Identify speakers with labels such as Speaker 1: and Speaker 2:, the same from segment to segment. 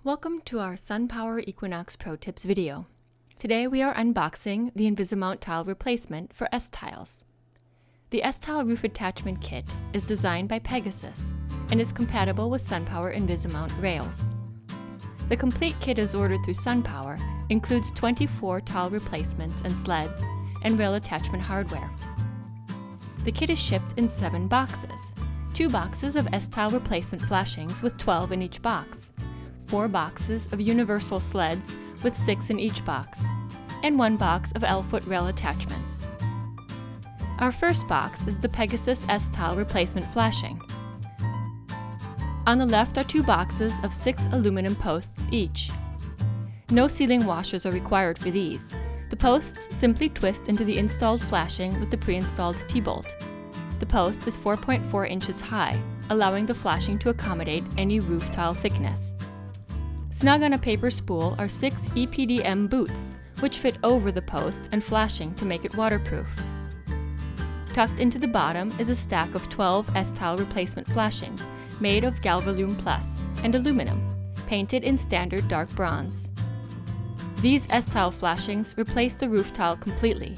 Speaker 1: Welcome to our SunPower Equinox Pro Tips video. Today we are unboxing the InvisiMount Tile Replacement for S-Tiles. The S-Tile Roof Attachment Kit is designed by Pegasus and is compatible with SunPower InvisiMount Rails. The complete kit is ordered through SunPower, includes 24 tile replacements and sleds, and rail attachment hardware. The kit is shipped in 7 boxes, 2 boxes of S-Tile replacement flashings with 12 in each box, 4 boxes of universal sleds with 6 in each box, and 1 box of L-foot rail attachments. Our first box is the Pegasus S-Tile replacement flashing. On the left are 2 boxes of 6 aluminum posts each. No sealing washers are required for these. The posts simply twist into the installed flashing with the pre-installed T-bolt. The post is 4.4 inches high, allowing the flashing to accommodate any roof tile thickness. Snug on a paper spool are 6 EPDM Boots, which fit over the post and flashing to make it waterproof. Tucked into the bottom is a stack of 12 S-Tile replacement flashings made of Galvalume Plus and aluminum, painted in standard dark bronze. These S-Tile flashings replace the roof tile completely,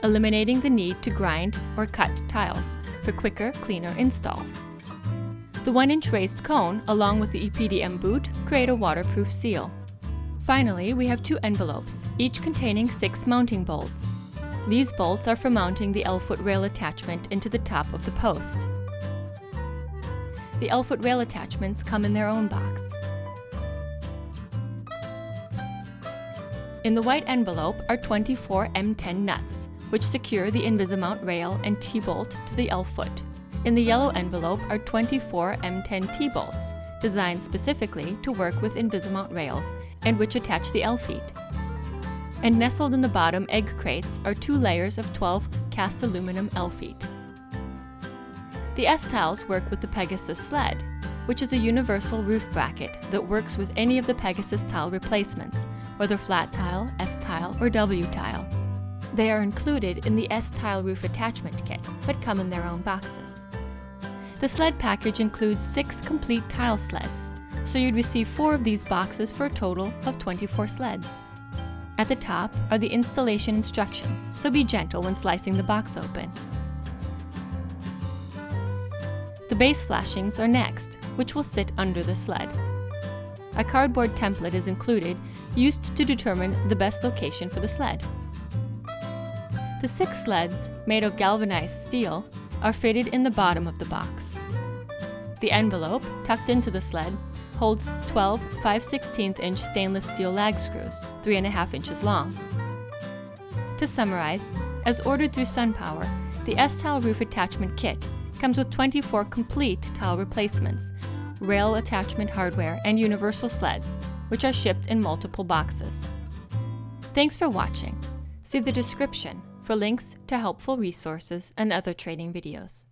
Speaker 1: eliminating the need to grind or cut tiles for quicker, cleaner installs. The 1-inch raised cone, along with the EPDM boot, create a waterproof seal. Finally, we have 2 envelopes, each containing 6 mounting bolts. These bolts are for mounting the L-foot rail attachment into the top of the post. The L-foot rail attachments come in their own box. In the white envelope are 24 M10 nuts, which secure the InvisiMount rail and T-bolt to the L-foot. In the yellow envelope are 24 M10 T-bolts, designed specifically to work with InvisiMount rails and which attach the L-feet. And nestled in the bottom egg crates are 2 layers of 12 cast aluminum L-feet. The S-Tiles work with the Pegasus sled, which is a universal roof bracket that works with any of the Pegasus tile replacements, whether flat tile, S-Tile, or W-Tile. They are included in the S-Tile roof attachment kit, but come in their own boxes. The sled package includes 6 complete tile sleds, so you'd receive 4 of these boxes for a total of 24 sleds. At the top are the installation instructions, so be gentle when slicing the box open. The base flashings are next, which will sit under the sled. A cardboard template is included, used to determine the best location for the sled. The 6 sleds, made of galvanized steel, are fitted in the bottom of the box. The envelope, tucked into the sled, holds 12 5/16" stainless steel lag screws, 3.5 inches long. To summarize, as ordered through SunPower, the S-Tile roof attachment kit comes with 24 complete tile replacements, rail attachment hardware, and universal sleds, which are shipped in multiple boxes. Thanks for watching. See the description for links to helpful resources and other training videos.